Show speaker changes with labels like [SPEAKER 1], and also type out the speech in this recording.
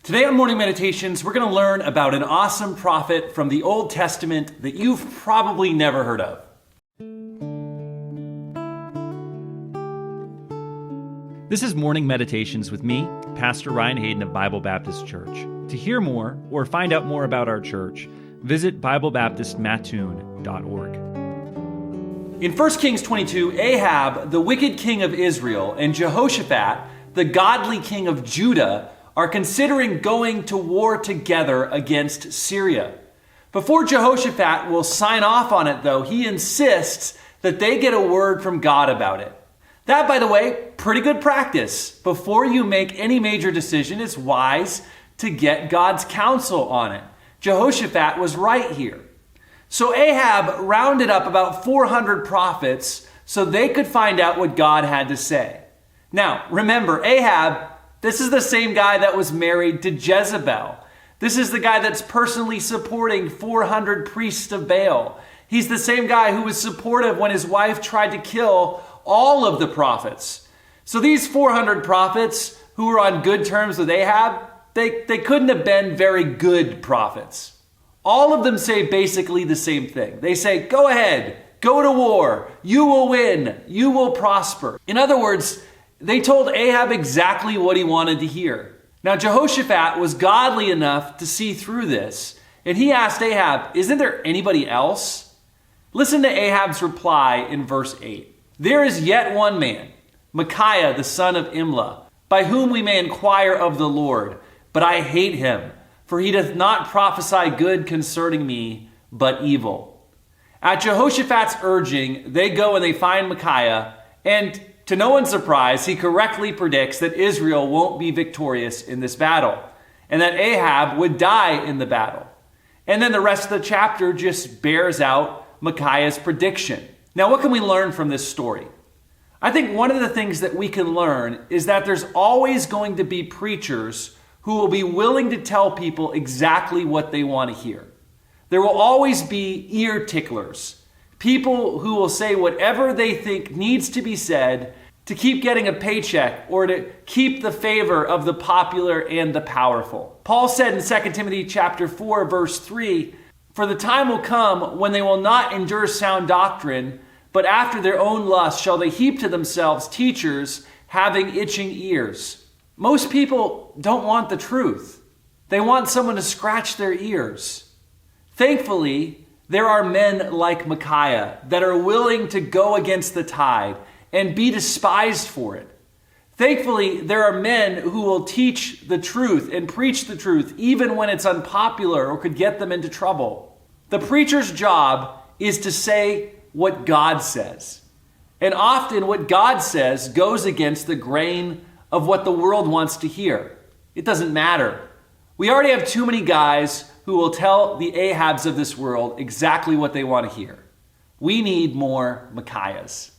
[SPEAKER 1] Today on Morning Meditations, we're going to learn about an awesome prophet from the Old Testament that you've probably never heard of.
[SPEAKER 2] This is Morning Meditations with me, Pastor Ryan Hayden of Bible Baptist Church. To hear more or find out more about our church, visit BibleBaptistMattoon.org.
[SPEAKER 1] In 1 Kings 22, Ahab, the wicked king of Israel, and Jehoshaphat, the godly king of Judah, are considering going to war together against Syria. Before Jehoshaphat will sign off on it, though, he insists that they get a word from God about it. That, by the way, pretty good practice. Before you make any major decision, it's wise to get God's counsel on it. Jehoshaphat was right here. So Ahab rounded up about 400 prophets so they could find out what God had to say. Now, remember, Ahab, this is the same guy that was married to Jezebel. This is the guy that's personally supporting 400 priests of Baal. He's the same guy who was supportive when his wife tried to kill all of the prophets. So these 400 prophets who were on good terms with Ahab, they couldn't have been very good prophets. All of them say basically the same thing. They say, go ahead, go to war, you will win, you will prosper. In other words, they told Ahab exactly what he wanted to hear. Now, Jehoshaphat was godly enough to see through this, and he asked Ahab, isn't there anybody else? Listen to Ahab's reply in verse 8. There is yet one man, Micaiah the son of Imlah, by whom we may inquire of the Lord, but I hate him, for he doth not prophesy good concerning me, but evil. At Jehoshaphat's urging, they go and they find Micaiah, and to no one's surprise, he correctly predicts that Israel won't be victorious in this battle, and that Ahab would die in the battle. And then the rest of the chapter just bears out Micaiah's prediction. Now, what can we learn from this story? I think one of the things that we can learn is that there's always going to be preachers who will be willing to tell people exactly what they want to hear. There will always be ear ticklers. People who will say whatever they think needs to be said to keep getting a paycheck or to keep the favor of the popular and the powerful. Paul said in 2 Timothy chapter 4, verse 3, "For the time will come when they will not endure sound doctrine, but after their own lust shall they heap to themselves teachers having itching ears." Most people don't want the truth. They want someone to scratch their ears. Thankfully, there are men like Micaiah that are willing to go against the tide and be despised for it. Thankfully, there are men who will teach the truth and preach the truth even when it's unpopular or could get them into trouble. The preacher's job is to say what God says. And often what God says goes against the grain of what the world wants to hear. It doesn't matter. We already have too many guys who will tell the Ahabs of this world exactly what they want to hear. We need more Micaiahs.